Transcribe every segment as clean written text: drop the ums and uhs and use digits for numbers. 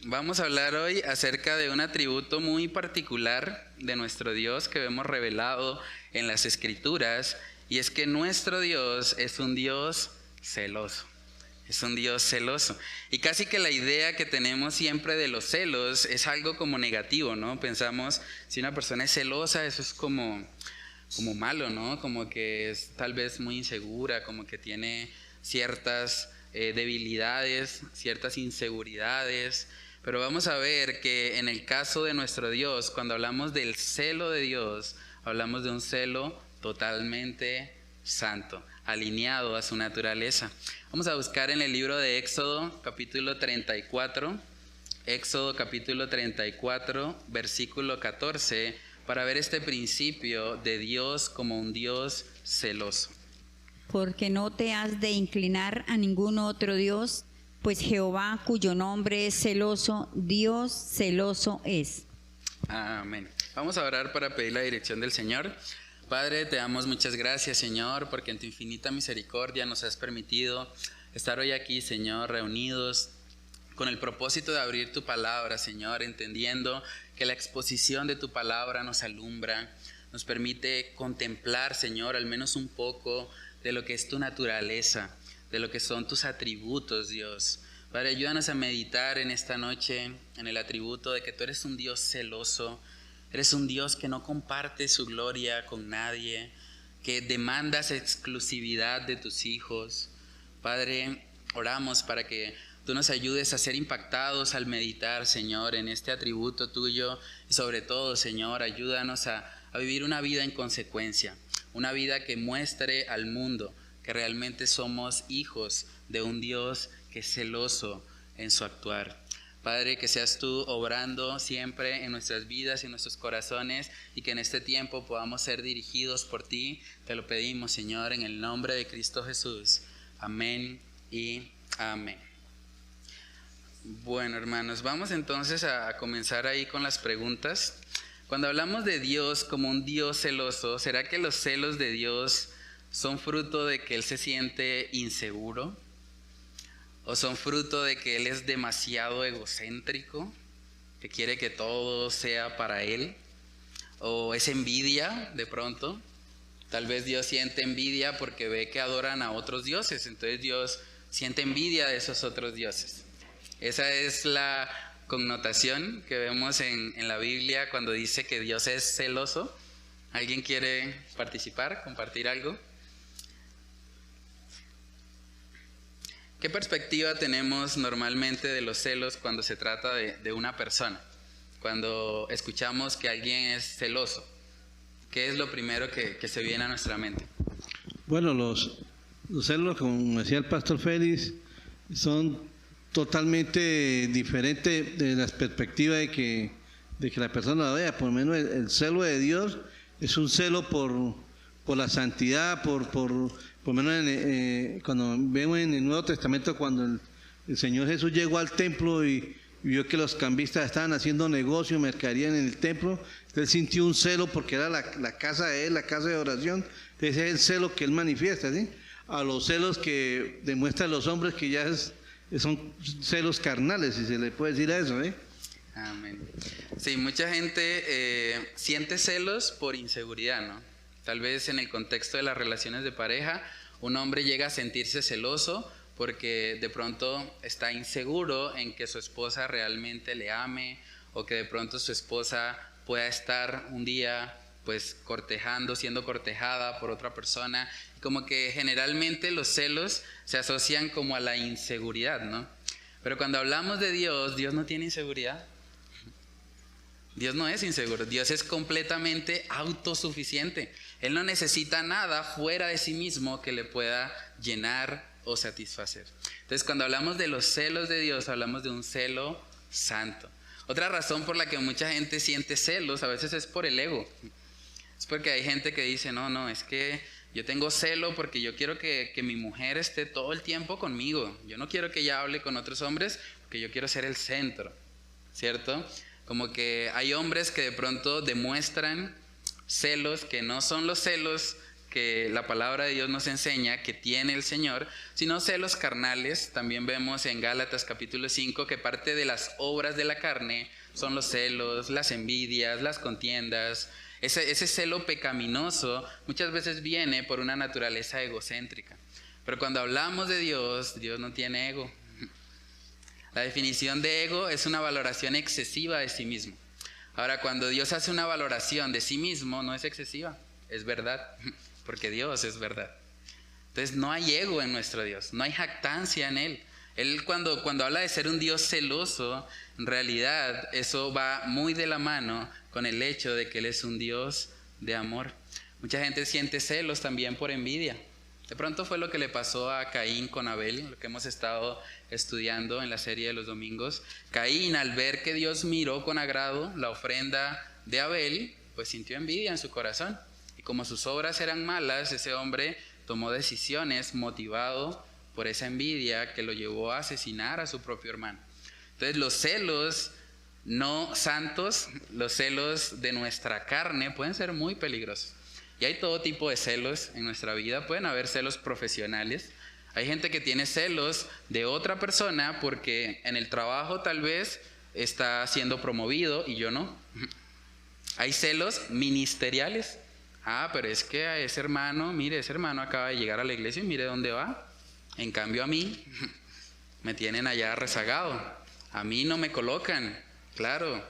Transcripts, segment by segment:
Vamos a hablar hoy acerca de un atributo muy particular de nuestro Dios que vemos revelado en las Escrituras, y es que nuestro Dios es un Dios celoso. Es un Dios celoso. Y casi que la idea que tenemos siempre de los celos es algo como negativo, ¿no? Pensamos, si una persona es celosa, eso es como malo, ¿no? Como que es tal vez muy insegura, como que tiene ciertas debilidades, ciertas inseguridades. Pero vamos a ver que en el caso de nuestro Dios, cuando hablamos del celo de Dios, hablamos de un celo totalmente santo, alineado a su naturaleza. Vamos a buscar en el libro de Éxodo, capítulo 34, Éxodo capítulo 34, versículo 14, para ver este principio de Dios como un Dios celoso. Porque no te has de inclinar a ningún otro Dios, pues Jehová, cuyo nombre es celoso, Dios celoso es. Amén. Vamos a orar para pedir la dirección del Señor. Padre, te damos muchas gracias, Señor, porque en tu infinita misericordia nos has permitido estar hoy aquí, Señor, reunidos con el propósito de abrir tu palabra, Señor, entendiendo que la exposición de tu palabra nos alumbra, nos permite contemplar, Señor, al menos un poco de lo que es tu naturaleza, de lo que son tus atributos, Dios. Padre, ayúdanos a meditar en esta noche en el atributo de que tú eres un Dios celoso, eres un Dios que no comparte su gloria con nadie, que demandas exclusividad de tus hijos. Padre, oramos para que tú nos ayudes a ser impactados al meditar, Señor, en este atributo tuyo. Y sobre todo, Señor, ayúdanos a vivir una vida en consecuencia, una vida que muestre al mundo que realmente somos hijos de un Dios que es celoso en su actuar. Padre, que seas tú obrando siempre en nuestras vidas y en nuestros corazones, y que en este tiempo podamos ser dirigidos por ti. Te lo pedimos, Señor, en el nombre de Cristo Jesús. Amén y amén. Bueno, hermanos, vamos entonces a comenzar ahí con las preguntas. Cuando hablamos de Dios como un Dios celoso, ¿será que los celos de Dios son fruto de que Él se siente inseguro? ¿O son fruto de que Él es demasiado egocéntrico, que quiere que todo sea para Él? ¿O es envidia de pronto? Tal vez Dios siente envidia porque ve que adoran a otros dioses, entonces Dios siente envidia de esos otros dioses. Esa es la connotación que vemos en la Biblia cuando dice que Dios es celoso. ¿Alguien quiere participar, compartir algo? ¿Qué perspectiva tenemos normalmente de los celos cuando se trata de una persona? Cuando escuchamos que alguien es celoso, ¿qué es lo primero que se viene a nuestra mente? Bueno, los celos, como decía el pastor Félix, son totalmente diferentes de la perspectiva de que la persona la vea. Por lo menos el celo de Dios es un celo por la santidad, por lo menos cuando vemos en el Nuevo Testamento, cuando el Señor Jesús llegó al templo y vio que los cambistas estaban haciendo negocio, mercadería en el templo, él sintió un celo porque era la casa de él, la casa de oración. Ese es el celo que él manifiesta, ¿sí? A los celos que demuestran los hombres, que ya son celos carnales, si se le puede decir a eso, ¿eh? Amén. Sí, mucha gente siente celos por inseguridad, ¿no? Tal vez en el contexto de las relaciones de pareja, un hombre llega a sentirse celoso porque de pronto está inseguro en que su esposa realmente le ame, o que de pronto su esposa pueda estar un día pues cortejando, siendo cortejada por otra persona. Como que generalmente los celos se asocian como a la inseguridad, ¿no? Pero cuando hablamos de Dios, Dios no tiene inseguridad. Dios no es inseguro, Dios es completamente autosuficiente. Él no necesita nada fuera de sí mismo que le pueda llenar o satisfacer. Entonces, cuando hablamos de los celos de Dios, hablamos de un celo santo. Otra razón por la que mucha gente siente celos a veces es por el ego. Es porque hay gente que dice, no, es que yo tengo celo porque yo quiero que mi mujer esté todo el tiempo conmigo. Yo no quiero que ella hable con otros hombres porque yo quiero ser el centro, ¿cierto? Como que hay hombres que de pronto demuestran celos que no son los celos que la palabra de Dios nos enseña que tiene el Señor, sino celos carnales. También vemos en Gálatas capítulo 5 que parte de las obras de la carne son los celos, las envidias, las contiendas. Ese celo pecaminoso muchas veces viene por una naturaleza egocéntrica. Pero cuando hablamos de Dios, Dios no tiene ego. La definición de ego es una valoración excesiva de sí mismo. Ahora, cuando Dios hace una valoración de sí mismo, no es excesiva, es verdad, porque Dios es verdad. Entonces no hay ego en nuestro Dios, no hay jactancia en Él. Él cuando habla de ser un Dios celoso, en realidad eso va muy de la mano con el hecho de que Él es un Dios de amor. Mucha gente siente celos también por envidia. De pronto fue lo que le pasó a Caín con Abel, lo que hemos estado estudiando en la serie de los domingos. Caín, al ver que Dios miró con agrado la ofrenda de Abel, pues sintió envidia en su corazón. Y como sus obras eran malas, ese hombre tomó decisiones motivado por esa envidia que lo llevó a asesinar a su propio hermano. Entonces los celos no santos, los celos de nuestra carne pueden ser muy peligrosos. Y hay todo tipo de celos en nuestra vida. Pueden haber celos profesionales. Hay gente que tiene celos de otra persona porque en el trabajo tal vez está siendo promovido y yo no. Hay celos ministeriales. Pero es que a ese hermano, mire, ese hermano acaba de llegar a la iglesia y mire dónde va. En cambio a mí me tienen allá rezagado. A mí no me colocan. Claro,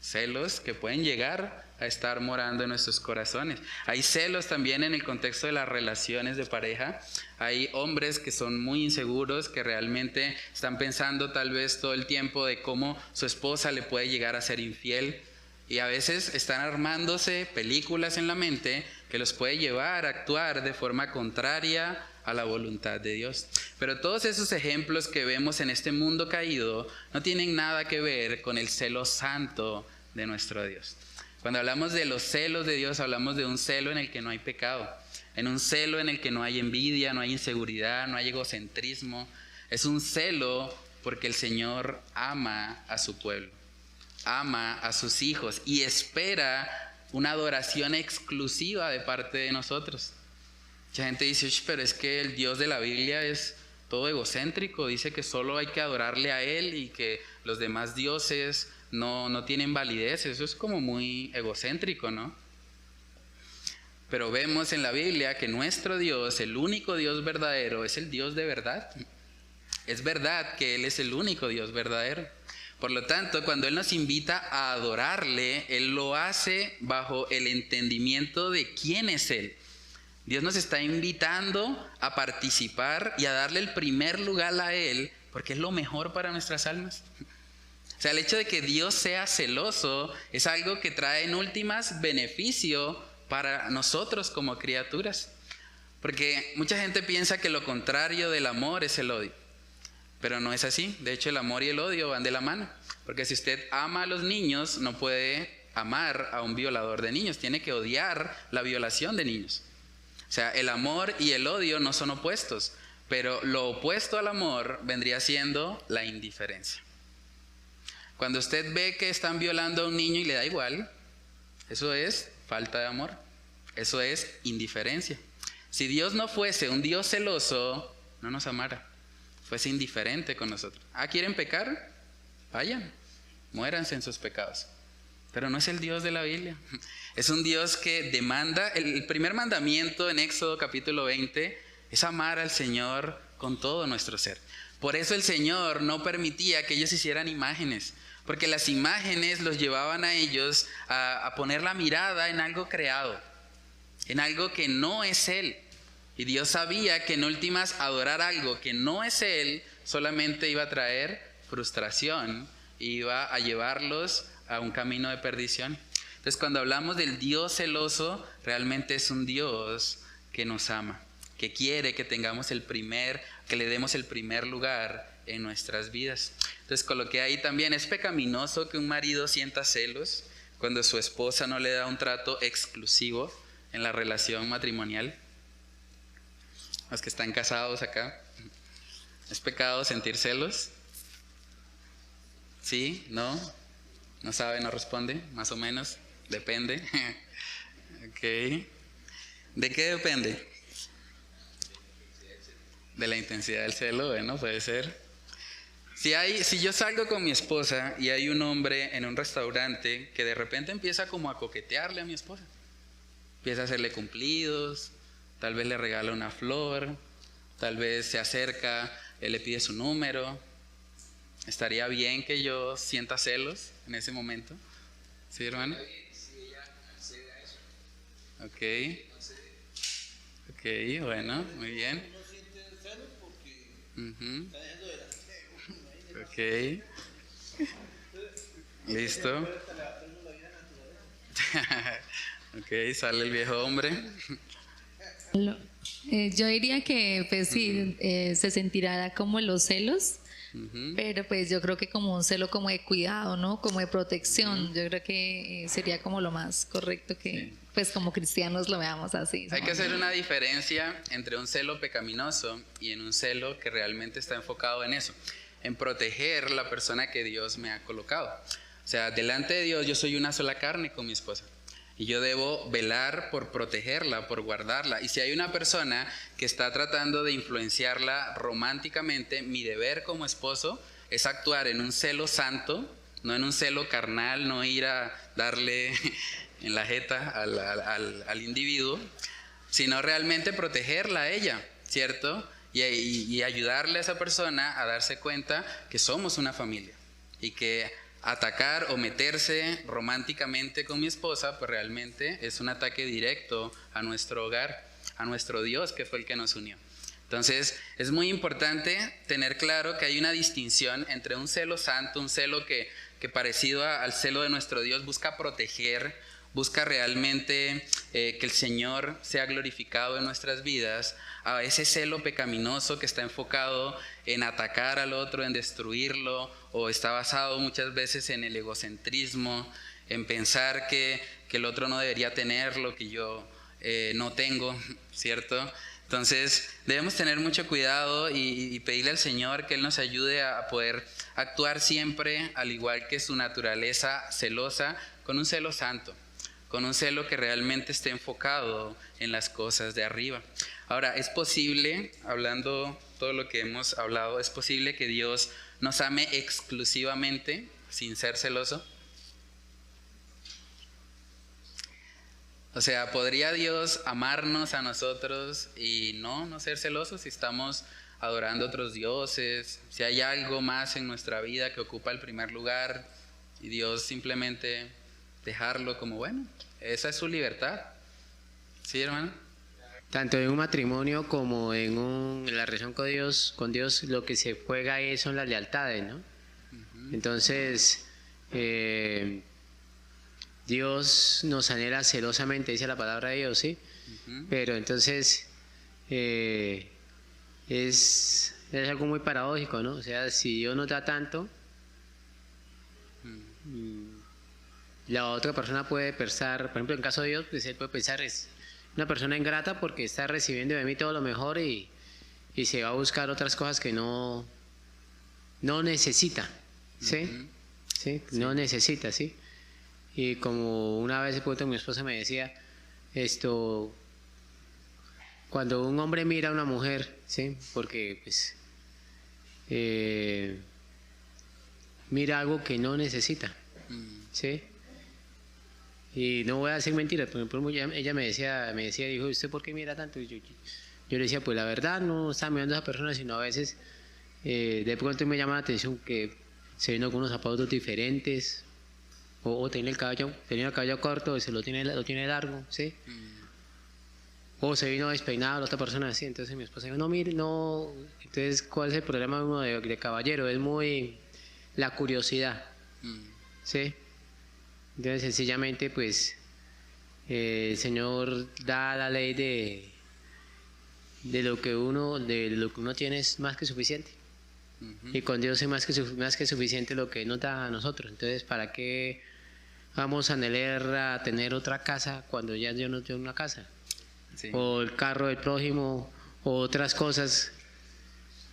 celos que pueden llegar a estar morando en nuestros corazones. Hay celos también en el contexto de las relaciones de pareja. Hay hombres que son muy inseguros, que realmente están pensando tal vez todo el tiempo de cómo su esposa le puede llegar a ser infiel. Y a veces están armándose películas en la mente que los puede llevar a actuar de forma contraria a la voluntad de Dios. Pero todos esos ejemplos que vemos en este mundo caído no tienen nada que ver con el celo santo de nuestro Dios. Cuando hablamos de los celos de Dios, hablamos de un celo en el que no hay pecado, en un celo en el que no hay envidia, no hay inseguridad, no hay egocentrismo. Es un celo porque el Señor ama a su pueblo, ama a sus hijos y espera una adoración exclusiva de parte de nosotros. Mucha gente dice, pero es que el Dios de la Biblia es todo egocéntrico, dice que solo hay que adorarle a Él y que los demás dioses no tienen validez. Eso es como muy egocéntrico, ¿no? Pero vemos en la Biblia que nuestro Dios, el único Dios verdadero, es el Dios de verdad. Es verdad que Él es el único Dios verdadero. Por lo tanto, cuando Él nos invita a adorarle, Él lo hace bajo el entendimiento de quién es Él. Dios nos está invitando a participar y a darle el primer lugar a Él, porque es lo mejor para nuestras almas. O sea, el hecho de que Dios sea celoso es algo que trae en últimas beneficio para nosotros como criaturas. Porque mucha gente piensa que lo contrario del amor es el odio. Pero no es así. De hecho, el amor y el odio van de la mano. Porque si usted ama a los niños, no puede amar a un violador de niños. Tiene que odiar la violación de niños. O sea, el amor y el odio no son opuestos. Pero lo opuesto al amor vendría siendo la indiferencia. Cuando usted ve que están violando a un niño y le da igual, eso es falta de amor. Eso es indiferencia. Si Dios no fuese un Dios celoso, no nos amara. Fuese indiferente con nosotros. ¿Quieren pecar? Vayan, muéranse en sus pecados. Pero no es el Dios de la Biblia. Es un Dios que demanda. El primer mandamiento en Éxodo capítulo 20 es amar al Señor con todo nuestro ser. Por eso el Señor no permitía que ellos hicieran imágenes, porque las imágenes los llevaban a ellos a poner la mirada en algo creado, en algo que no es Él. Y Dios sabía que en últimas adorar algo que no es Él solamente iba a traer frustración, iba a llevarlos a un camino de perdición. Entonces, cuando hablamos del Dios celoso, realmente es un Dios que nos ama, que quiere que que le demos el primer lugar en nuestras vidas. Entonces, coloqué ahí también, es pecaminoso que un marido sienta celos cuando su esposa no le da un trato exclusivo en la relación matrimonial. Los que están casados acá, ¿es pecado sentir celos? ¿Sí? ¿No? ¿No sabe? ¿No responde? Más o menos, depende. Ok. ¿De qué depende? De la intensidad del celo, bueno, puede ser. Si yo salgo con mi esposa y hay un hombre en un restaurante que de repente empieza como a coquetearle a mi esposa, empieza a hacerle cumplidos, tal vez le regala una flor, tal vez se acerca, él le pide su número, ¿estaría bien que yo sienta celos en ese momento? ¿Sí, hermano? Si ella accede a eso. Ok, bueno, muy bien. Ok. Listo. Ok, sale el viejo hombre. Yo diría que pues sí, se sentirá como los celos, pero pues yo creo que como un celo como de cuidado, ¿no? Como de protección. Yo creo que sería como lo más correcto que pues como cristianos lo veamos así. Hay que hacer una diferencia entre un celo pecaminoso y en un celo que realmente está enfocado en eso, en proteger la persona que Dios me ha colocado. O sea, delante de Dios yo soy una sola carne con mi esposa. Y yo debo velar por protegerla, por guardarla. Y si hay una persona que está tratando de influenciarla románticamente, mi deber como esposo es actuar en un celo santo, no en un celo carnal, no ir a darle en la jeta al individuo, sino realmente protegerla a ella, ¿cierto? Y ayudarle a esa persona a darse cuenta que somos una familia y que atacar o meterse románticamente con mi esposa, pues realmente es un ataque directo a nuestro hogar, a nuestro Dios, que fue el que nos unió. Entonces, es muy importante tener claro que hay una distinción entre un celo santo, un celo que parecido al celo de nuestro Dios busca proteger, busca realmente que el Señor sea glorificado en nuestras vidas, a ese celo pecaminoso que está enfocado en atacar al otro, en destruirlo, o está basado muchas veces en el egocentrismo, en pensar que el otro no debería tener lo que yo no tengo, ¿cierto? Entonces debemos tener mucho cuidado y pedirle al Señor que Él nos ayude a poder actuar siempre al igual que su naturaleza celosa, con un celo santo, con un celo que realmente esté enfocado en las cosas de arriba. Ahora, es posible, hablando todo lo que hemos hablado, es posible que Dios nos ame exclusivamente sin ser celoso. O sea, ¿podría Dios amarnos a nosotros y no ser celosos si estamos adorando a otros dioses? Si hay algo más en nuestra vida que ocupa el primer lugar y Dios simplemente dejarlo como bueno, esa es su libertad. ¿Sí, hermano? Tanto en un matrimonio como en la relación con Dios, lo que se juega ahí son las lealtades, ¿no? Entonces, Dios nos anhela celosamente, dice la palabra de Dios, ¿sí? Pero entonces es algo muy paradójico, ¿no? O sea, si Dios nos da tanto, la otra persona puede pensar, por ejemplo, en caso de Dios, pues él puede pensar, es una persona ingrata porque está recibiendo de mí todo lo mejor y se va a buscar otras cosas que no necesita, ¿sí? ¿Sí? No necesita, ¿sí? Y como una vez mi esposa me decía, cuando un hombre mira a una mujer, ¿sí? Porque pues mira algo que no necesita, ¿sí? Y no voy a decir mentiras, por ejemplo, ella me decía, dijo, ¿usted por qué mira tanto? Y yo le decía, pues la verdad no estaba mirando a esa persona, sino a veces de pronto me llama la atención que se vino con unos zapatos diferentes, o tenía el cabello corto, o se lo tiene largo, ¿sí? O se vino despeinado la otra persona así. Entonces mi esposa dijo, no, mire, no. Entonces, ¿cuál es el problema uno de caballero? Es muy la curiosidad, ¿sí? Entonces, sencillamente, pues, el Señor da la ley de lo que uno tiene es más que suficiente. Y con Dios es más que suficiente lo que nos da a nosotros. Entonces, ¿para qué vamos a anhelar a tener otra casa cuando ya Dios nos dio una casa? Sí. O el carro del prójimo, o otras cosas,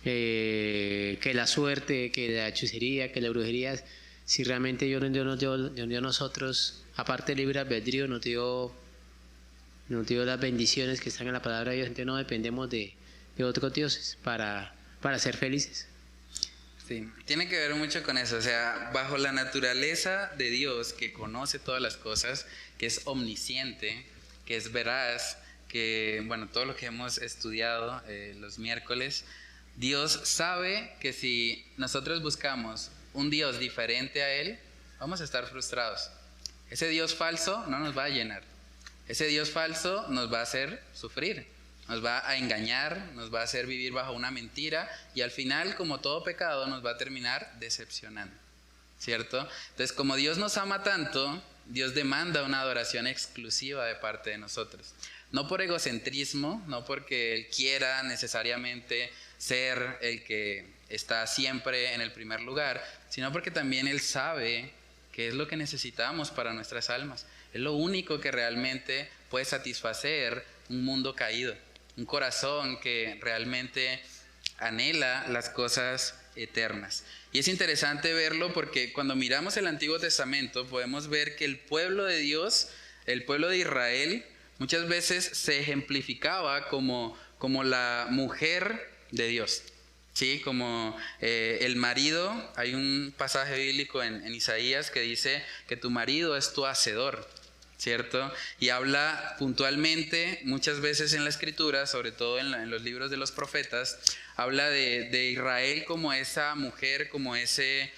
que la suerte, que la hechicería, que la brujería. Si realmente Dios nos dio a nosotros, aparte del libre albedrío, nos dio nos dio las bendiciones que están en la palabra de Dios, entonces no dependemos de otros dioses para ser felices. Sí, tiene que ver mucho con eso, o sea, bajo la naturaleza de Dios que conoce todas las cosas, que es omnisciente, que es veraz, que, bueno, todo lo que hemos estudiado los miércoles, Dios sabe que si nosotros buscamos un Dios diferente a Él, vamos a estar frustrados. Ese Dios falso no nos va a llenar. Ese Dios falso nos va a hacer sufrir, nos va a engañar, nos va a hacer vivir bajo una mentira y al final, como todo pecado, nos va a terminar decepcionando, ¿cierto? Entonces, como Dios nos ama tanto, Dios demanda una adoración exclusiva de parte de nosotros. No por egocentrismo, no porque Él quiera necesariamente ser el que está siempre en el primer lugar, sino porque también Él sabe qué es lo que necesitamos para nuestras almas. Es lo único que realmente puede satisfacer un mundo caído, un corazón que realmente anhela las cosas eternas. Y es interesante verlo porque cuando miramos el Antiguo Testamento podemos ver que el pueblo de Dios, el pueblo de Israel, muchas veces se ejemplificaba como la mujer de Dios, ¿sí? Como el marido. Hay un pasaje bíblico en Isaías que dice que tu marido es tu hacedor, ¿cierto? Y habla puntualmente muchas veces en la Escritura, sobre todo en los libros de los profetas, habla de Israel como esa mujer, como ese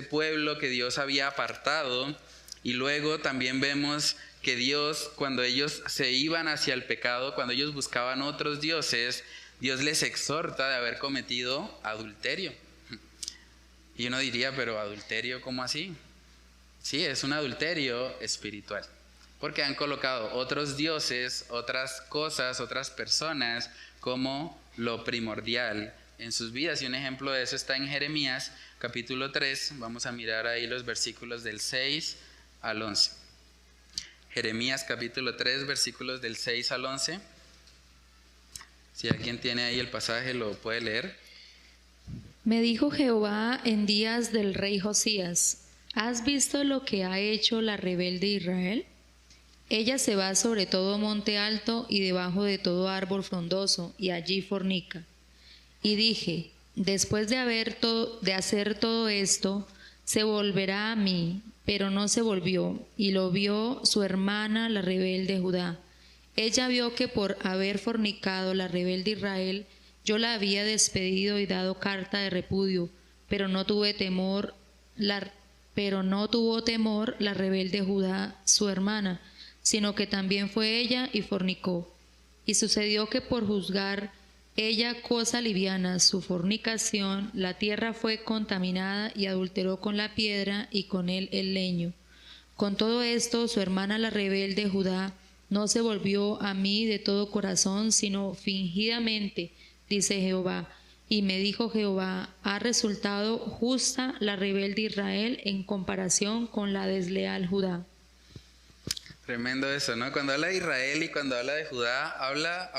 pueblo que Dios había apartado. Y luego también vemos que Dios, cuando ellos se iban hacia el pecado, cuando ellos buscaban otros dioses, Dios les exhorta de haber cometido adulterio. Y uno diría, pero ¿adulterio cómo así? Sí, es un adulterio espiritual, porque han colocado otros dioses, otras cosas, otras personas como lo primordial en sus vidas. Y un ejemplo de eso está en Jeremías capítulo 3. Vamos a mirar ahí los versículos del 6 al 11. Jeremías capítulo 3, versículos del 6 al 11. Si alguien tiene ahí el pasaje, lo puede leer. Me dijo Jehová en días del rey Josías: ¿has visto lo que ha hecho la rebelde Israel? Ella se va sobre todo monte alto y debajo de todo árbol frondoso, y allí fornica. Y dije: después de hacer todo esto, se volverá a mí, pero no se volvió, y lo vio su hermana la rebelde Judá. Ella vio que por haber fornicado la rebelde Israel, yo la había despedido y dado carta de repudio, pero no tuvo temor la rebelde Judá, su hermana, sino que también fue ella y fornicó. Y sucedió que por juzgar ella cosa liviana su fornicación, la tierra fue contaminada y adulteró con la piedra y con él el leño. Con todo esto, su hermana la rebelde Judá no se volvió a mí de todo corazón, sino fingidamente, dice Jehová. Y me dijo Jehová: ha resultado justa la rebelde Israel en comparación con la desleal Judá. Tremendo eso, ¿no? Cuando habla de Israel y cuando habla de Judá, habla,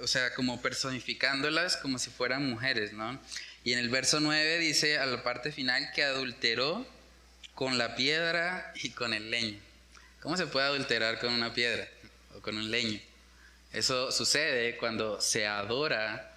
o sea, como personificándolas como si fueran mujeres, ¿no? Y en el verso 9 dice a la parte final que adulteró con la piedra y con el leño. ¿Cómo se puede adulterar con una piedra o con un leño? Eso sucede cuando se adora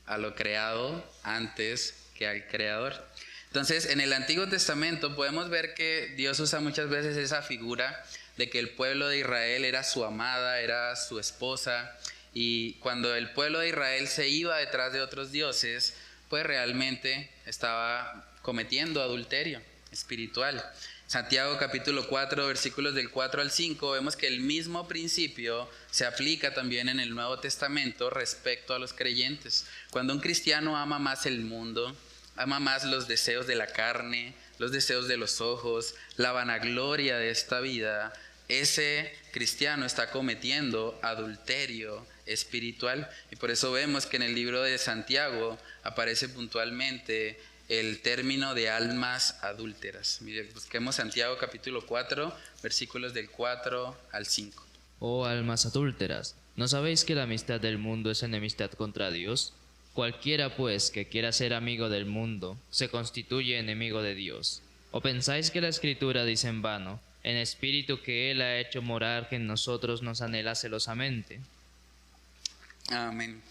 a lo creado antes que al creador. Entonces, en el Antiguo Testamento podemos ver que Dios usa muchas veces esa figura de que el pueblo de Israel era su amada, era su esposa, y cuando el pueblo de Israel se iba detrás de otros dioses, pues realmente estaba cometiendo adulterio espiritual. Santiago capítulo 4, versículos del 4 al 5, vemos que el mismo principio se aplica también en el Nuevo Testamento respecto a los creyentes. Cuando un cristiano ama más el mundo, ama más los deseos de la carne, los deseos de los ojos, la vanagloria de esta vida, ese cristiano está cometiendo adulterio espiritual. Y por eso vemos que en el libro de Santiago aparece puntualmente el término de almas adúlteras. Mire, busquemos Santiago capítulo 4, versículos del 4 al 5. Oh almas adúlteras, ¿no sabéis que la amistad del mundo es enemistad contra Dios? Cualquiera pues que quiera ser amigo del mundo, se constituye enemigo de Dios. ¿O pensáis que la Escritura dice en vano: en espíritu que Él ha hecho morar, que en nosotros nos anhela celosamente. Amén.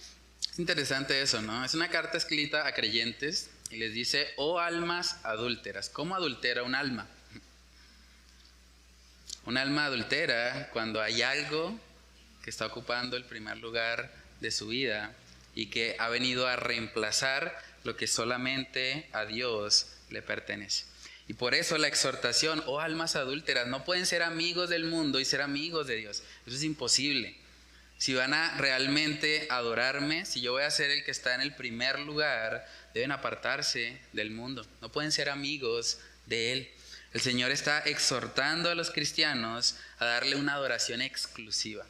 Es interesante eso, ¿no? Es una carta escrita a creyentes y les dice, oh almas adúlteras. ¿Cómo adultera un alma? Un alma adultera cuando hay algo que está ocupando el primer lugar de su vida y que ha venido a reemplazar lo que solamente a Dios le pertenece. Y por eso la exhortación, oh almas adúlteras, no pueden ser amigos del mundo y ser amigos de Dios. Eso es imposible. Si van a realmente adorarme, si yo voy a ser el que está en el primer lugar, deben apartarse del mundo. No pueden ser amigos de Él. El Señor está exhortando a los cristianos a darle una adoración exclusiva.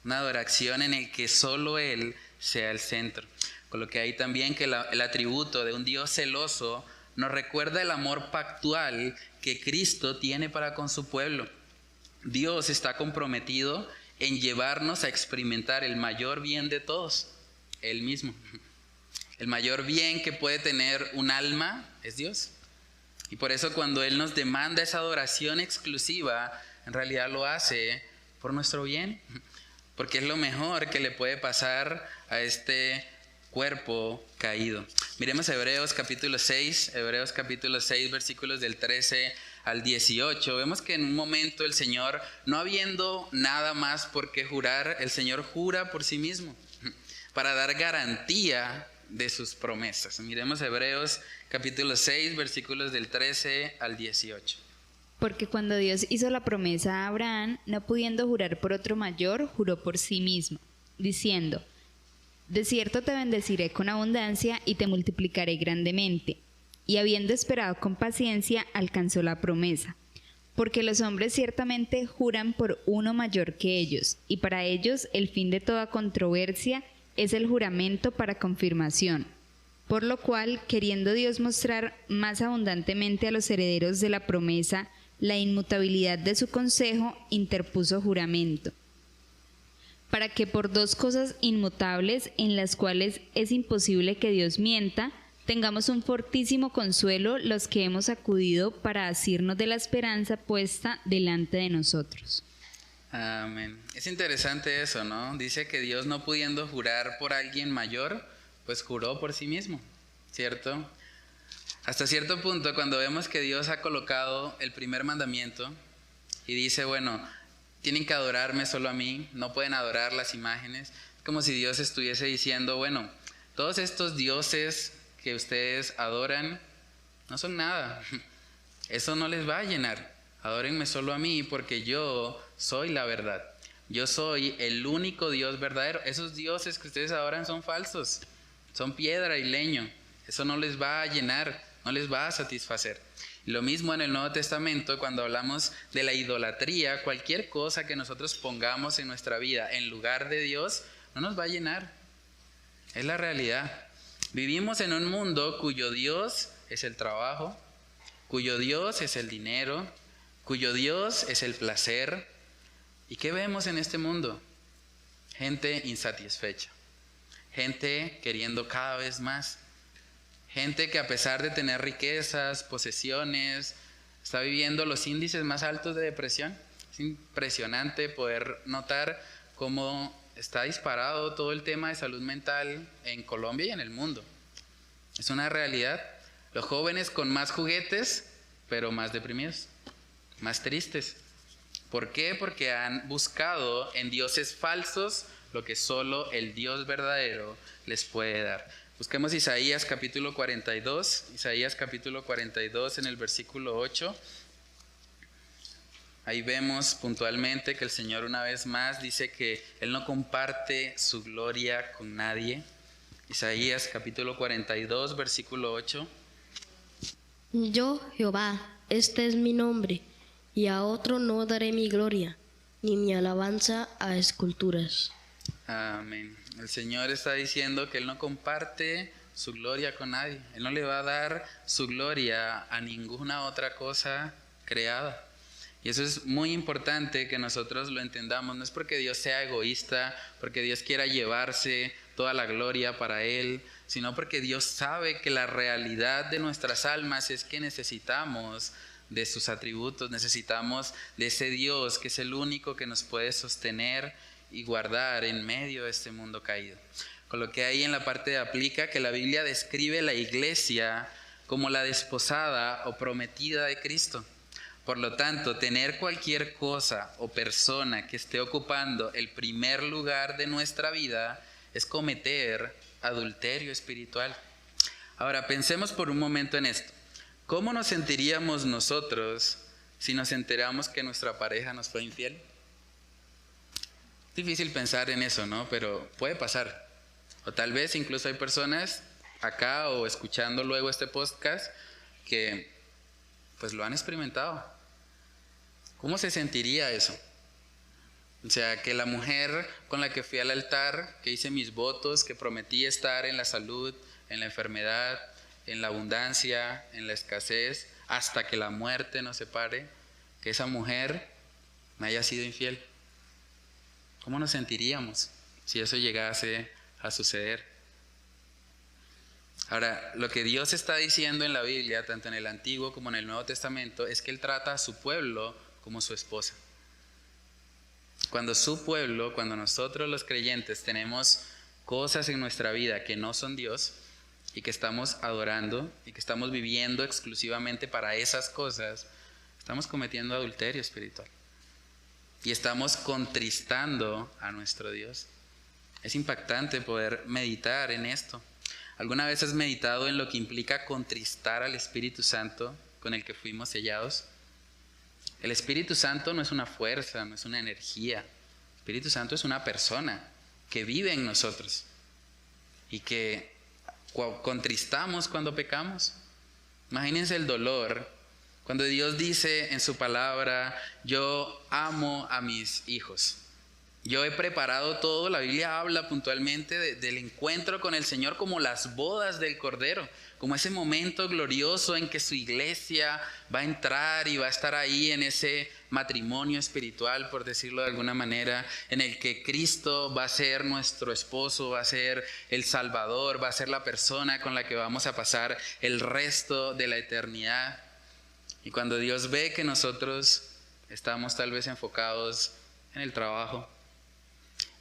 Una adoración en la que solo Él sea el centro. Con lo que hay también que el atributo de un Dios celoso nos recuerda el amor pactual que Cristo tiene para con su pueblo. Dios está comprometido en llevarnos a experimentar el mayor bien de todos, Él mismo. El mayor bien que puede tener un alma es Dios. Y por eso cuando Él nos demanda esa adoración exclusiva, en realidad lo hace por nuestro bien, porque es lo mejor que le puede pasar a este cuerpo caído. Miremos Hebreos capítulo 6, versículos del 13 al 18. Vemos que en un momento el Señor, no habiendo nada más por qué jurar, el Señor jura por sí mismo para dar garantía de sus promesas. Miremos Hebreos capítulo 6, versículos del 13 al 18. Porque cuando Dios hizo la promesa a Abraham, no pudiendo jurar por otro mayor, juró por sí mismo, diciendo: de cierto te bendeciré con abundancia y te multiplicaré grandemente. Y habiendo esperado con paciencia, alcanzó la promesa. Porque los hombres ciertamente juran por uno mayor que ellos, y para ellos el fin de toda controversia es el juramento para confirmación. Por lo cual, queriendo Dios mostrar más abundantemente a los herederos de la promesa la inmutabilidad de su consejo, interpuso juramento, para que por dos cosas inmutables, en las cuales es imposible que Dios mienta, tengamos un fortísimo consuelo los que hemos acudido para asirnos de la esperanza puesta delante de nosotros. Amén. Es interesante eso, ¿no? Dice que Dios, no pudiendo jurar por alguien mayor, pues juró por sí mismo, ¿cierto? Hasta cierto punto, cuando vemos que Dios ha colocado el primer mandamiento y dice, bueno, tienen que adorarme solo a mí, no pueden adorar las imágenes, es como si Dios estuviese diciendo, bueno, todos estos dioses que ustedes adoran no son nada, eso no les va a llenar, adórenme solo a mí porque yo soy la verdad, yo soy el único Dios verdadero. Esos dioses que ustedes adoran son falsos, son piedra y leño, eso no les va a llenar, no les va a satisfacer. Lo mismo en el Nuevo Testamento, cuando hablamos de la idolatría, cualquier cosa que nosotros pongamos en nuestra vida en lugar de Dios, no nos va a llenar. Es la realidad. Vivimos en un mundo cuyo Dios es el trabajo, cuyo Dios es el dinero, cuyo Dios es el placer. ¿Y qué vemos en este mundo? Gente insatisfecha, gente queriendo cada vez más. Gente que a pesar de tener riquezas, posesiones, está viviendo los índices más altos de depresión. Es impresionante poder notar cómo está disparado todo el tema de salud mental en Colombia y en el mundo. Es una realidad. Los jóvenes con más juguetes, pero más deprimidos, más tristes. ¿Por qué? Porque han buscado en dioses falsos lo que solo el Dios verdadero les puede dar. Busquemos Isaías capítulo 42, en el versículo 8. Ahí vemos puntualmente que el Señor una vez más dice que Él no comparte su gloria con nadie. Isaías capítulo 42, versículo 8. Yo, Jehová, este es mi nombre, y a otro no daré mi gloria, ni mi alabanza a esculturas. Amén. El Señor está diciendo que Él no comparte su gloria con nadie. Él no le va a dar su gloria a ninguna otra cosa creada. Y eso es muy importante que nosotros lo entendamos. No es porque Dios sea egoísta, porque Dios quiera llevarse toda la gloria para Él, sino porque Dios sabe que la realidad de nuestras almas es que necesitamos de sus atributos, necesitamos de ese Dios que es el único que nos puede sostener y guardar en medio de este mundo caído. Coloqué ahí en la parte de aplica que la Biblia describe la iglesia como la desposada o prometida de Cristo. Por lo tanto, tener cualquier cosa o persona que esté ocupando el primer lugar de nuestra vida es cometer adulterio espiritual. Ahora, pensemos por un momento en esto. ¿Cómo nos sentiríamos nosotros si nos enteramos que nuestra pareja nos fue infiel? Es difícil pensar en eso, ¿no? Pero puede pasar. O tal vez incluso hay personas acá o escuchando luego este podcast que pues lo han experimentado. ¿Cómo se sentiría eso? O sea, que la mujer con la que fui al altar, que hice mis votos, que prometí estar en la salud, en la enfermedad, en la abundancia, en la escasez, hasta que la muerte nos separe, que esa mujer me haya sido infiel. ¿Cómo nos sentiríamos si eso llegase a suceder? Ahora, lo que Dios está diciendo en la Biblia, tanto en el Antiguo como en el Nuevo Testamento, es que Él trata a su pueblo como su esposa. Cuando su pueblo, cuando nosotros los creyentes tenemos cosas en nuestra vida que no son Dios y que estamos adorando y que estamos viviendo exclusivamente para esas cosas, estamos cometiendo adulterio espiritual y estamos contristando a nuestro Dios. Es impactante poder meditar en esto. ¿Alguna vez has meditado en lo que implica contristar al Espíritu Santo con el que fuimos sellados? El Espíritu Santo no es una fuerza, no es una energía. El Espíritu Santo es una persona que vive en nosotros y que contristamos cuando pecamos. Imagínense el dolor cuando Dios dice en su palabra: yo amo a mis hijos. Yo he preparado todo. La Biblia habla puntualmente del encuentro con el Señor como las bodas del Cordero, como ese momento glorioso en que su iglesia va a entrar y va a estar ahí en ese matrimonio espiritual, por decirlo de alguna manera, en el que Cristo va a ser nuestro esposo, va a ser el Salvador, va a ser la persona con la que vamos a pasar el resto de la eternidad. Y cuando Dios ve que nosotros estamos tal vez enfocados en el trabajo,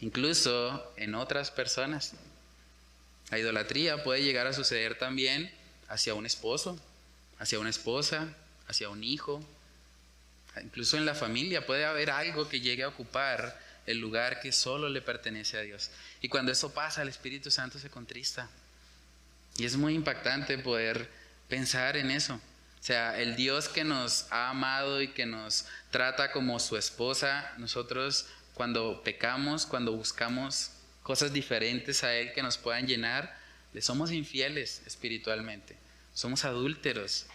incluso en otras personas. La idolatría puede llegar a suceder también hacia un esposo, hacia una esposa, hacia un hijo. Incluso en la familia puede haber algo que llegue a ocupar el lugar que solo le pertenece a Dios. Y cuando eso pasa, el Espíritu Santo se contrista. Y es muy impactante poder pensar en eso. O sea, el Dios que nos ha amado y que nos trata como su esposa, nosotros cuando pecamos, cuando buscamos cosas diferentes a Él que nos puedan llenar, le somos infieles espiritualmente, somos adúlteros.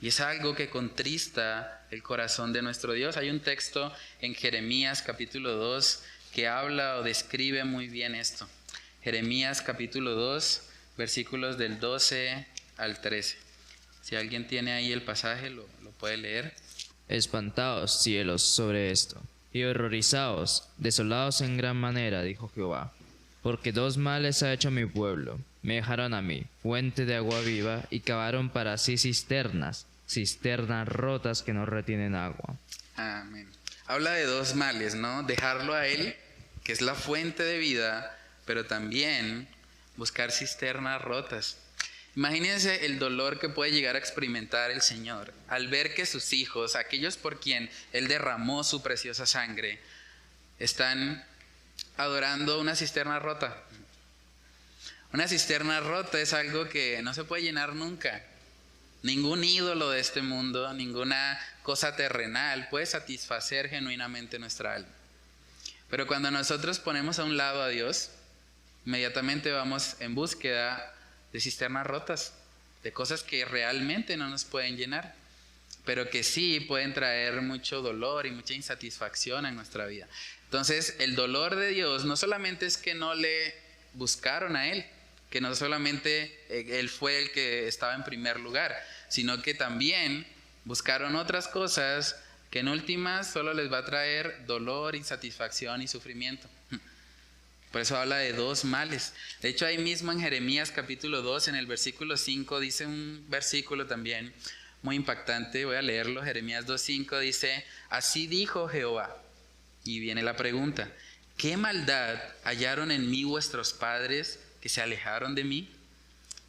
Y es algo que contrista el corazón de nuestro Dios. Hay un texto en Jeremías capítulo 2 que habla o describe muy bien esto. Jeremías capítulo 2, versículos del 12 al 13. Si alguien tiene ahí el pasaje, lo puede leer. Espantaos, cielos, sobre esto, y horrorizaos, desolados en gran manera, dijo Jehová. Porque dos males ha hecho mi pueblo. Me dejaron a mí, fuente de agua viva, y cavaron para sí cisternas rotas que no retienen agua. Amén. Habla de dos males, ¿no? Dejarlo a Él, que es la fuente de vida, pero también buscar cisternas rotas. Imagínense el dolor que puede llegar a experimentar el Señor al ver que sus hijos, aquellos por quien Él derramó su preciosa sangre, están adorando una cisterna rota. Una cisterna rota es algo que no se puede llenar nunca. Ningún ídolo de este mundo, ninguna cosa terrenal puede satisfacer genuinamente nuestra alma. Pero cuando nosotros ponemos a un lado a Dios, inmediatamente vamos en búsqueda de cisternas rotas, de cosas que realmente no nos pueden llenar, pero que sí pueden traer mucho dolor y mucha insatisfacción en nuestra vida. Entonces, el dolor de Dios no solamente es que no le buscaron a Él, que no solamente Él fue el que estaba en primer lugar, sino que también buscaron otras cosas que en últimas solo les va a traer dolor, insatisfacción y sufrimiento. Por eso habla de dos males. De hecho, ahí mismo en Jeremías capítulo 2, en el versículo 5, dice un versículo también: muy impactante. Voy a leerlo. Jeremías 2:5 dice: así dijo Jehová. Y viene la pregunta: ¿qué maldad hallaron en mí vuestros padres que se alejaron de mí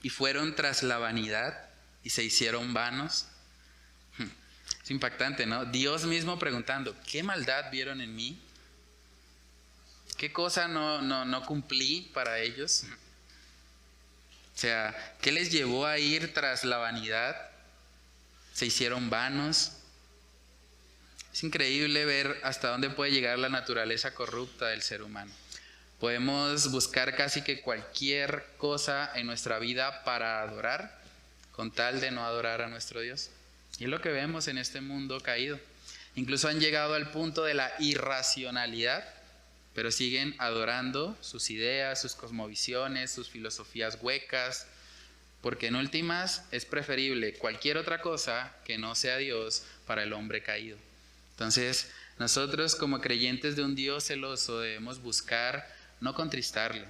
y fueron tras la vanidad y se hicieron vanos? Es impactante, ¿no? Dios mismo preguntando: ¿qué maldad vieron en mí? ¿Qué cosa no cumplí para ellos? O sea, ¿qué les llevó a ir tras la vanidad? ¿Se hicieron vanos? Es increíble ver hasta dónde puede llegar la naturaleza corrupta del ser humano. Podemos buscar casi que cualquier cosa en nuestra vida para adorar, con tal de no adorar a nuestro Dios. Y es lo que vemos en este mundo caído. Incluso han llegado al punto de la irracionalidad, pero siguen adorando sus ideas, sus cosmovisiones, sus filosofías huecas, porque en últimas es preferible cualquier otra cosa que no sea Dios para el hombre caído. Entonces, nosotros como creyentes de un Dios celoso debemos buscar no contristarle,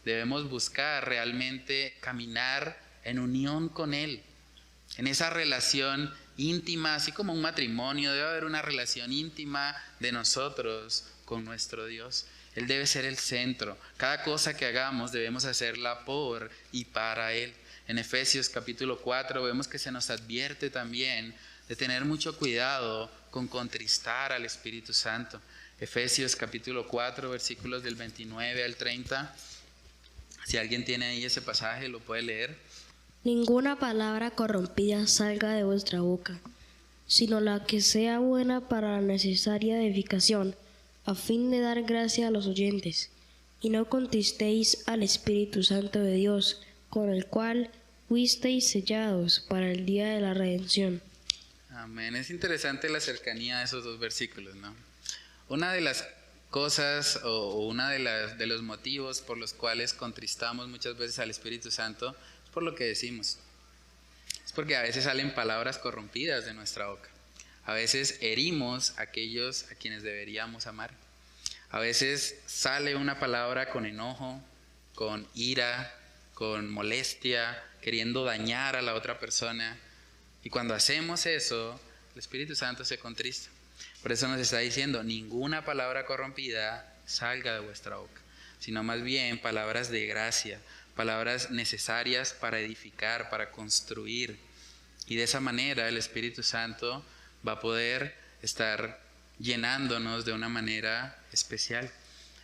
debemos buscar realmente caminar en unión con Él, en esa relación íntima, así como un matrimonio, debe haber una relación íntima de nosotros con nuestro Dios. Él debe ser el centro. Cada cosa que hagamos debemos hacerla por y para Él. En Efesios capítulo 4 vemos que se nos advierte también de tener mucho cuidado con contristar al Espíritu Santo. Efesios capítulo 4 versículos del 29 al 30. Si alguien tiene ahí ese pasaje, lo puede leer. Ninguna palabra corrompida salga de vuestra boca, sino la que sea buena para la necesaria edificación, a fin de dar gracia a los oyentes. Y no contristéis al Espíritu Santo de Dios, con el cual fuisteis sellados para el día de la redención. Amén. Es interesante la cercanía de esos dos versículos, ¿no? Una de las cosas o una de los motivos por los cuales contristamos muchas veces al Espíritu Santo es por lo que decimos. Es porque a veces salen palabras corrompidas de nuestra boca. A veces herimos a aquellos a quienes deberíamos amar. A veces sale una palabra con enojo, con ira, con molestia, queriendo dañar a la otra persona. Y cuando hacemos eso, el Espíritu Santo se contrista. Por eso nos está diciendo: ninguna palabra corrompida salga de vuestra boca, sino más bien palabras de gracia, palabras necesarias para edificar, para construir. Y de esa manera el Espíritu Santo va a poder estar llenándonos de una manera especial.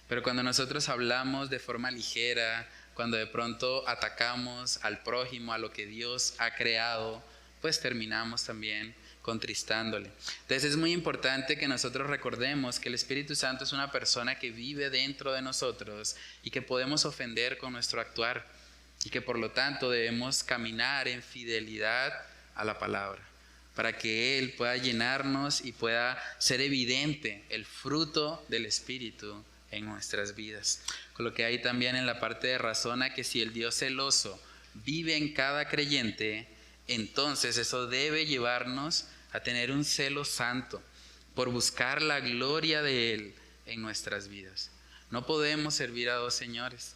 Pero cuando nosotros hablamos de forma ligera, cuando de pronto atacamos al prójimo, a lo que Dios ha creado, pues terminamos también contristándole. Entonces es muy importante que nosotros recordemos que el Espíritu Santo es una persona que vive dentro de nosotros y que podemos ofender con nuestro actuar, y que por lo tanto debemos caminar en fidelidad a la palabra, para que Él pueda llenarnos y pueda ser evidente el fruto del Espíritu en nuestras vidas. Con lo que hay también en la parte de razona que si el Dios celoso vive en cada creyente, entonces eso debe llevarnos a tener un celo santo por buscar la gloria de Él en nuestras vidas. No podemos servir a dos señores.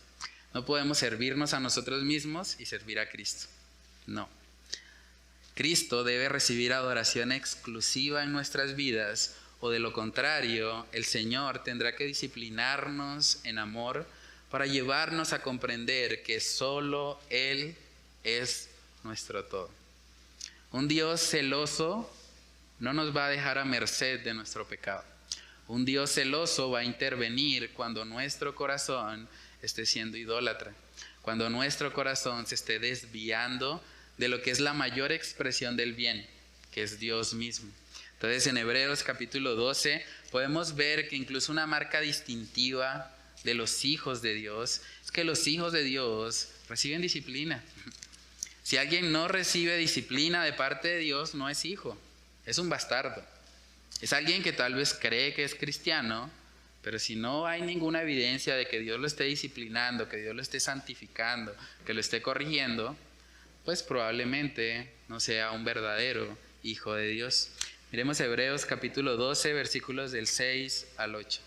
No podemos servirnos a nosotros mismos y servir a Cristo. No. Cristo debe recibir adoración exclusiva en nuestras vidas, o de lo contrario, el Señor tendrá que disciplinarnos en amor para llevarnos a comprender que solo Él es nuestro todo. Un Dios celoso no nos va a dejar a merced de nuestro pecado. Un Dios celoso va a intervenir cuando nuestro corazón esté siendo idólatra, cuando nuestro corazón se esté desviando de lo que es la mayor expresión del bien, que es Dios mismo. Entonces en Hebreos capítulo 12 podemos ver que incluso una marca distintiva de los hijos de Dios es que los hijos de Dios reciben disciplina. Si alguien no recibe disciplina de parte de Dios, no es hijo, es un bastardo. Es alguien que tal vez cree que es cristiano, pero si no hay ninguna evidencia de que Dios lo esté disciplinando, que Dios lo esté santificando, que lo esté corrigiendo, pues probablemente no sea un verdadero hijo de Dios. Miremos Hebreos capítulo 12, versículos del 6 al 8.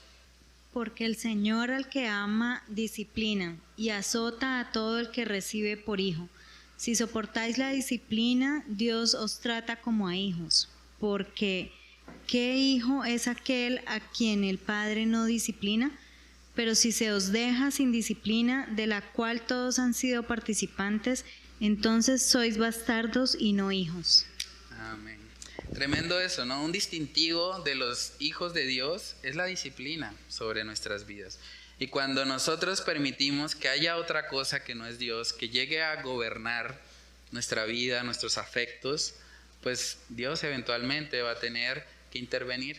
Porque el Señor al que ama disciplina y azota a todo el que recibe por hijo. Si soportáis la disciplina, Dios os trata como a hijos, porque ¿qué hijo es aquel a quien el Padre no disciplina? Pero si se os deja sin disciplina, de la cual todos han sido participantes, entonces sois bastardos y no hijos. Amén. Tremendo eso, ¿no? Un distintivo de los hijos de Dios es la disciplina sobre nuestras vidas. Y cuando nosotros permitimos que haya otra cosa que no es Dios, que llegue a gobernar nuestra vida, nuestros afectos, pues Dios eventualmente va a tener que intervenir,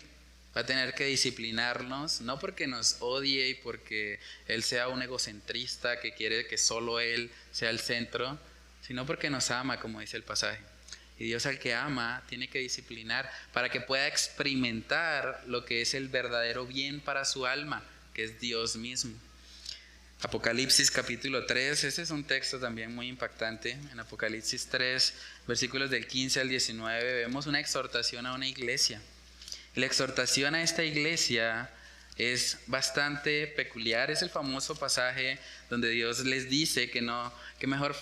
va a tener que disciplinarnos, no porque nos odie y porque Él sea un egocentrista que quiere que solo Él sea el centro, sino porque nos ama, como dice el pasaje. Y Dios al que ama tiene que disciplinar para que pueda experimentar lo que es el verdadero bien para su alma, que es Dios mismo. Apocalipsis capítulo 3, ese es un texto también muy impactante. En Apocalipsis 3, versículos del 15 al 19, vemos una exhortación a una iglesia. La exhortación a esta iglesia es bastante peculiar. Es el famoso pasaje donde Dios les dice que mejor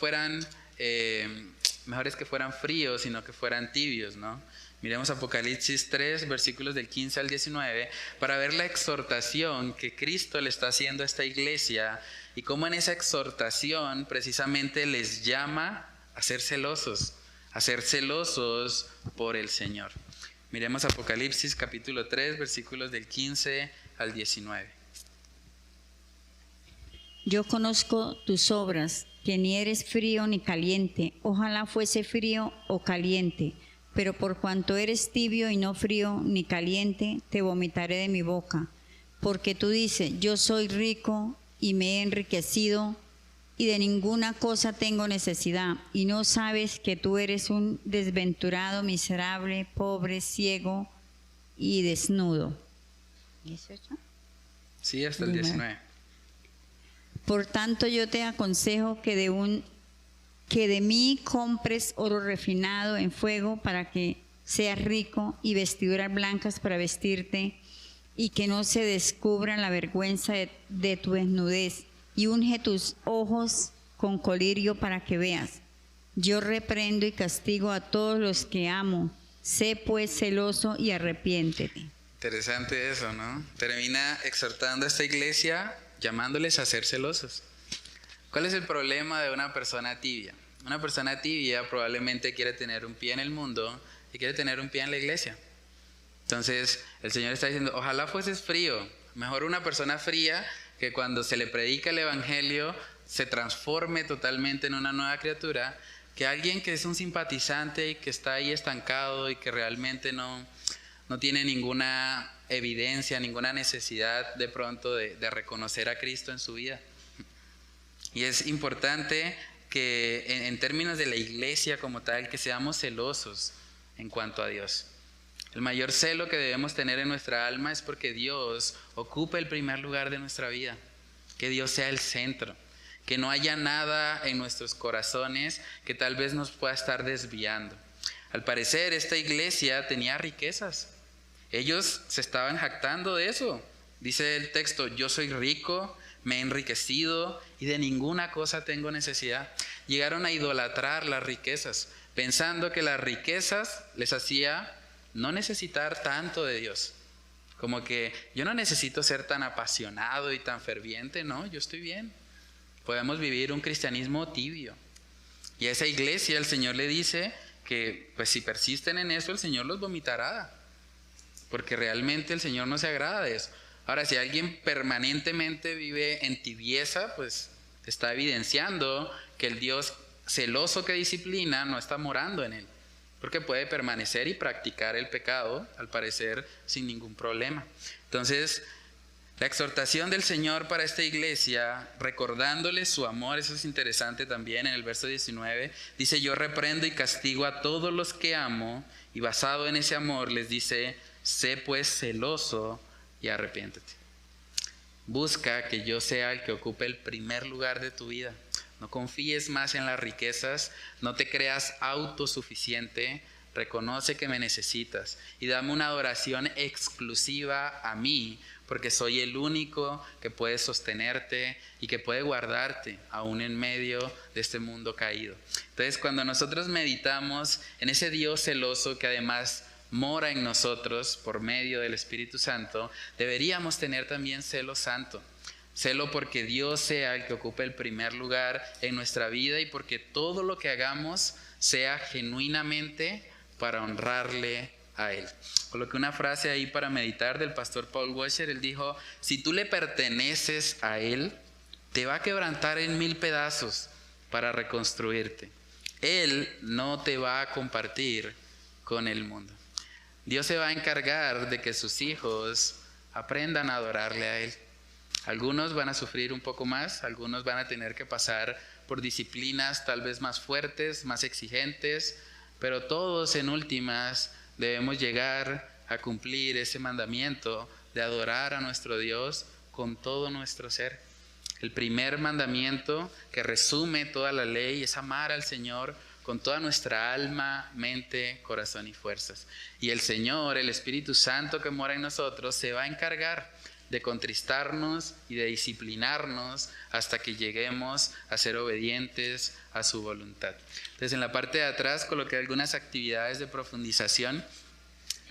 es que fueran fríos, sino que fueran tibios, ¿no? Miremos Apocalipsis 3, versículos del 15 al 19, para ver la exhortación que Cristo le está haciendo a esta iglesia y cómo en esa exhortación precisamente les llama a ser celosos por el Señor. Miremos Apocalipsis capítulo 3, versículos del 15 al 19. Yo conozco tus obras, que ni eres frío ni caliente. Ojalá fuese frío o caliente. Pero por cuanto eres tibio y no frío ni caliente, te vomitaré de mi boca. Porque tú dices, yo soy rico y me he enriquecido y de ninguna cosa tengo necesidad. Y no sabes que tú eres un desventurado, miserable, pobre, ciego y desnudo. ¿18? Sí, hasta el 19. Por tanto, yo te aconsejo que de mí compres oro refinado en fuego para que seas rico y vestiduras blancas para vestirte y que no se descubra la vergüenza de tu desnudez y unge tus ojos con colirio para que veas. Yo reprendo y castigo a todos los que amo. Sé pues celoso y arrepiéntete. Interesante eso, ¿no? Termina exhortando a esta iglesia llamándoles a ser celosos. ¿Cuál es el problema de una persona tibia? Una persona tibia probablemente quiere tener un pie en el mundo y quiere tener un pie en la iglesia. Entonces el Señor está diciendo, ojalá fueses frío. Mejor una persona fría que cuando se le predica el evangelio se transforme totalmente en una nueva criatura, que alguien que es un simpatizante y que está ahí estancado y que realmente no tiene ninguna evidencia, ninguna necesidad de pronto de reconocer a Cristo en su vida. Y es importante que en términos de la iglesia como tal, que seamos celosos en cuanto a Dios. El mayor celo que debemos tener en nuestra alma es porque Dios ocupe el primer lugar de nuestra vida, que Dios sea el centro, que no haya nada en nuestros corazones que tal vez nos pueda estar desviando. Al parecer esta iglesia tenía riquezas. Ellos se estaban jactando de eso. Dice el texto, yo soy rico, me he enriquecido y de ninguna cosa tengo necesidad. Llegaron a idolatrar las riquezas, pensando que las riquezas les hacía no necesitar tanto de Dios. Como que yo no necesito ser tan apasionado y tan ferviente, no, yo estoy bien. Podemos vivir un cristianismo tibio. Y a esa iglesia el Señor le dice que pues si persisten en eso, el Señor los vomitará. Porque realmente el Señor no se agrada de eso. Ahora, si alguien permanentemente vive en tibieza, pues está evidenciando que el Dios celoso que disciplina no está morando en él. Porque puede permanecer y practicar el pecado, al parecer, sin ningún problema. Entonces, la exhortación del Señor para esta iglesia, recordándole su amor, eso es interesante también en el verso 19, dice, yo reprendo y castigo a todos los que amo, y basado en ese amor les dice, sé pues celoso y arrepiéntete. Busca que yo sea el que ocupe el primer lugar de tu vida. No confíes más en las riquezas, no te creas autosuficiente, reconoce que me necesitas y dame una adoración exclusiva a mí, porque soy el único que puede sostenerte y que puede guardarte aún en medio de este mundo caído. Entonces, cuando nosotros meditamos en ese Dios celoso que además mora en nosotros por medio del Espíritu Santo, deberíamos tener también celo santo. Celo porque Dios sea el que ocupe el primer lugar en nuestra vida y porque todo lo que hagamos sea genuinamente para honrarle a Él. Coloqué una frase ahí para meditar del pastor Paul Washer. Él dijo: si tú le perteneces a Él, te va a quebrantar en 1000 pedazos para reconstruirte. Él no te va a compartir con el mundo. Dios se va a encargar de que sus hijos aprendan a adorarle a Él. Algunos van a sufrir un poco más, algunos van a tener que pasar por disciplinas tal vez más fuertes, más exigentes, pero todos en últimas debemos llegar a cumplir ese mandamiento de adorar a nuestro Dios con todo nuestro ser. El primer mandamiento que resume toda la ley es amar al Señor con toda nuestra alma, mente, corazón y fuerzas. Y el Señor, el Espíritu Santo que mora en nosotros, se va a encargar de contristarnos y de disciplinarnos hasta que lleguemos a ser obedientes a su voluntad. Entonces, en la parte de atrás coloqué algunas actividades de profundización.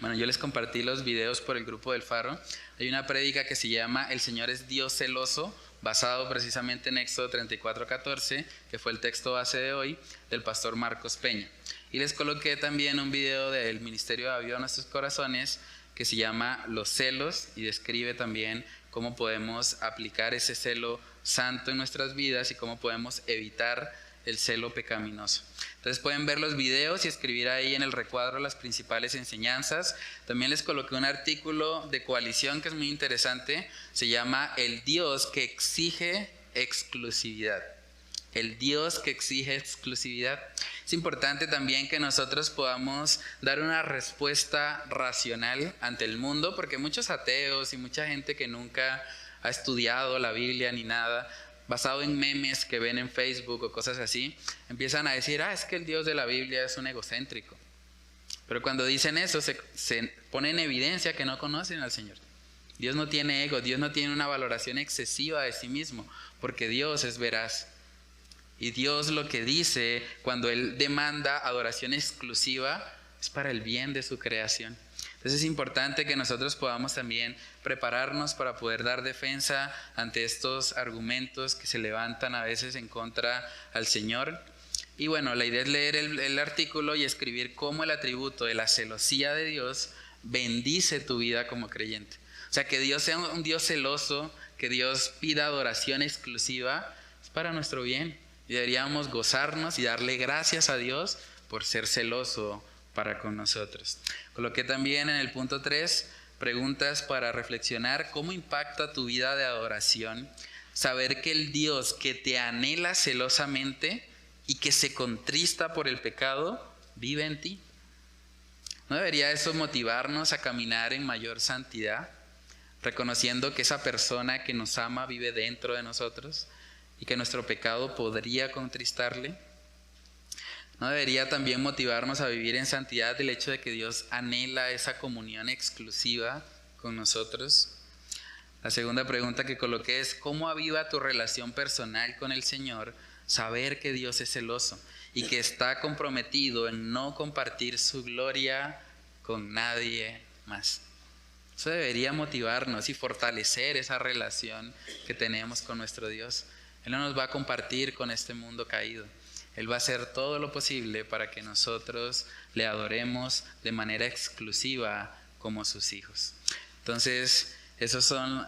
Bueno, yo les compartí los videos por el grupo del Faro. Hay una prédica que se llama El Señor es Dios celoso, basado precisamente en Éxodo 34:14, que fue el texto base de hoy, del pastor Marcos Peña. Y les coloqué también un video del Ministerio de Aviva a Nuestros Corazones, que se llama Los celos, y describe también cómo podemos aplicar ese celo santo en nuestras vidas y cómo podemos evitar el celo pecaminoso. Entonces pueden ver los videos y escribir ahí en el recuadro las principales enseñanzas. También les coloqué un artículo de Coalición que es muy interesante, se llama El Dios que exige exclusividad. El Dios que exige exclusividad. Es importante también que nosotros podamos dar una respuesta racional ante el mundo, porque muchos ateos y mucha gente que nunca ha estudiado la Biblia ni nada, basado en memes que ven en Facebook o cosas así, empiezan a decir: es que el Dios de la Biblia es un egocéntrico. Pero cuando dicen eso, se pone en evidencia que no conocen al Señor. Dios no tiene ego, Dios no tiene una valoración excesiva de sí mismo, porque Dios es veraz. Y Dios lo que dice cuando Él demanda adoración exclusiva es para el bien de su creación. Entonces es importante que nosotros podamos también prepararnos para poder dar defensa ante estos argumentos que se levantan a veces en contra al Señor. Y bueno, la idea es leer el artículo y escribir cómo el atributo de la celosía de Dios bendice tu vida como creyente. O sea, que Dios sea un Dios celoso, que Dios pida adoración exclusiva, es para nuestro bien. Y deberíamos gozarnos y darle gracias a Dios por ser celoso para con nosotros. Coloqué también en el punto 3 preguntas para reflexionar: ¿cómo impacta tu vida de adoración saber que el Dios que te anhela celosamente y que se contrista por el pecado vive en ti? ¿No debería eso motivarnos a caminar en mayor santidad, reconociendo que esa persona que nos ama vive dentro de nosotros y que nuestro pecado podría contristarle? ¿No debería también motivarnos a vivir en santidad el hecho de que Dios anhela esa comunión exclusiva con nosotros? La segunda pregunta que coloqué es: ¿cómo aviva tu relación personal con el Señor saber que Dios es celoso y que está comprometido en no compartir su gloria con nadie más? Eso debería motivarnos y fortalecer esa relación que tenemos con nuestro Dios. Él no nos va a compartir con este mundo caído. Él va a hacer todo lo posible para que nosotros le adoremos de manera exclusiva como sus hijos. Entonces, esas son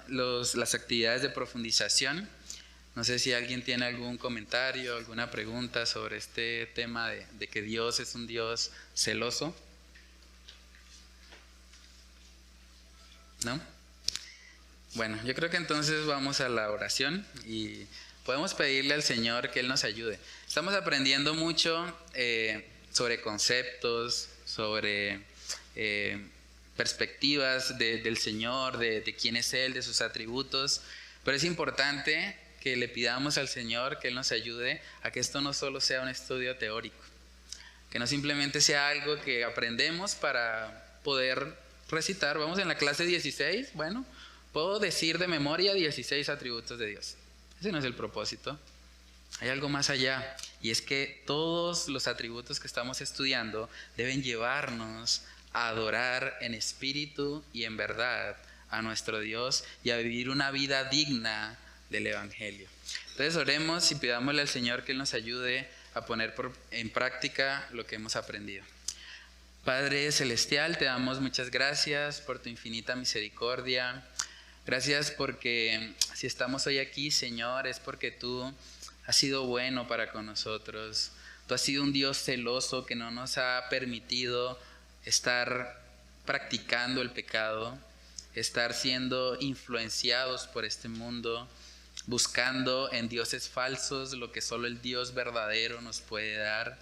las actividades de profundización. No sé si alguien tiene algún comentario, alguna pregunta sobre este tema de que Dios es un Dios celoso. ¿No? Bueno, yo creo que entonces vamos a la oración y podemos pedirle al Señor que Él nos ayude. Estamos aprendiendo mucho sobre conceptos, sobre perspectivas del Señor, de quién es Él, de sus atributos, pero es importante que le pidamos al Señor que Él nos ayude a que esto no solo sea un estudio teórico, que no simplemente sea algo que aprendemos para poder recitar. Vamos en la clase 16, bueno, puedo decir de memoria 16 atributos de Dios. Ese no es el propósito. Hay algo más allá, y es que todos los atributos que estamos estudiando deben llevarnos a adorar en espíritu y en verdad a nuestro Dios y a vivir una vida digna del Evangelio. Entonces oremos y pidámosle al Señor que Él nos ayude a poner en práctica lo que hemos aprendido. Padre Celestial, te damos muchas gracias por tu infinita misericordia. Gracias porque si estamos hoy aquí, Señor, es porque tú has sido bueno para con nosotros. Tú has sido un Dios celoso que no nos ha permitido estar practicando el pecado, estar siendo influenciados por este mundo, buscando en dioses falsos lo que solo el Dios verdadero nos puede dar.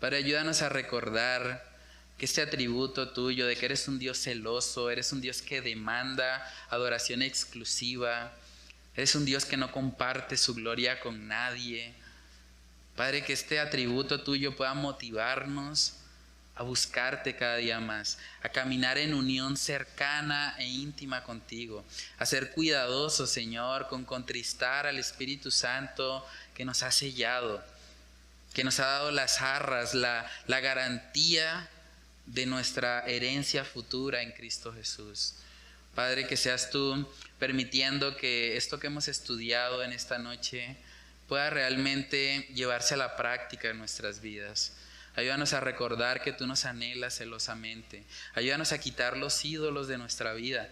Padre, ayúdanos a recordar que este atributo tuyo de que eres un Dios celoso, eres un Dios que demanda adoración exclusiva, eres un Dios que no comparte su gloria con nadie. Padre, que este atributo tuyo pueda motivarnos a buscarte cada día más, a caminar en unión cercana e íntima contigo, a ser cuidadosos, Señor, con contristar al Espíritu Santo que nos ha sellado, que nos ha dado las arras, la garantía de nuestra herencia futura en Cristo Jesús. Padre, que seas tú permitiendo que esto que hemos estudiado en esta noche pueda realmente llevarse a la práctica en nuestras vidas. Ayúdanos a recordar que tú nos anhelas celosamente. Ayúdanos a quitar los ídolos de nuestra vida.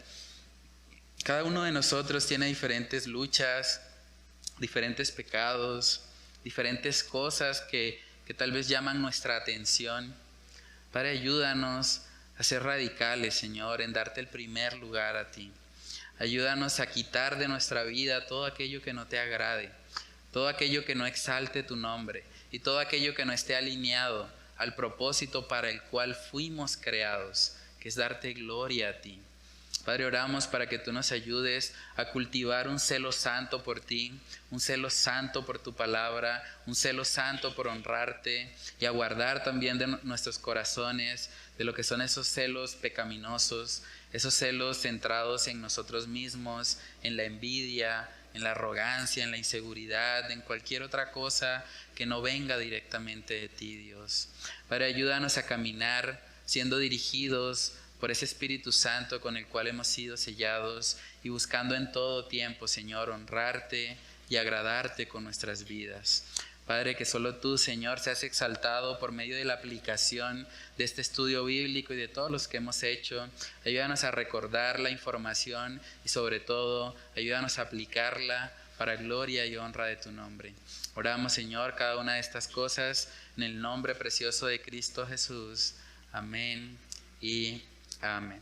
Cada uno de nosotros tiene diferentes luchas, diferentes pecados, diferentes cosas que tal vez llaman nuestra atención. Padre, ayúdanos a ser radicales, Señor, en darte el primer lugar a ti. Ayúdanos a quitar de nuestra vida todo aquello que no te agrade, todo aquello que no exalte tu nombre y todo aquello que no esté alineado al propósito para el cual fuimos creados, que es darte gloria a ti. Padre, oramos para que tú nos ayudes a cultivar un celo santo por ti, un celo santo por tu palabra, un celo santo por honrarte y a guardar también de nuestros corazones de lo que son esos celos pecaminosos, esos celos centrados en nosotros mismos, en la envidia, en la arrogancia, en la inseguridad, en cualquier otra cosa que no venga directamente de ti, Dios. Padre, ayúdanos a caminar siendo dirigidos por ese Espíritu Santo con el cual hemos sido sellados y buscando en todo tiempo, Señor, honrarte y agradarte con nuestras vidas. Padre, que solo tú, Señor, seas exaltado por medio de la aplicación de este estudio bíblico y de todos los que hemos hecho. Ayúdanos a recordar la información y sobre todo, ayúdanos a aplicarla para gloria y honra de tu nombre. Oramos, Señor, cada una de estas cosas en el nombre precioso de Cristo Jesús. Amén y amén.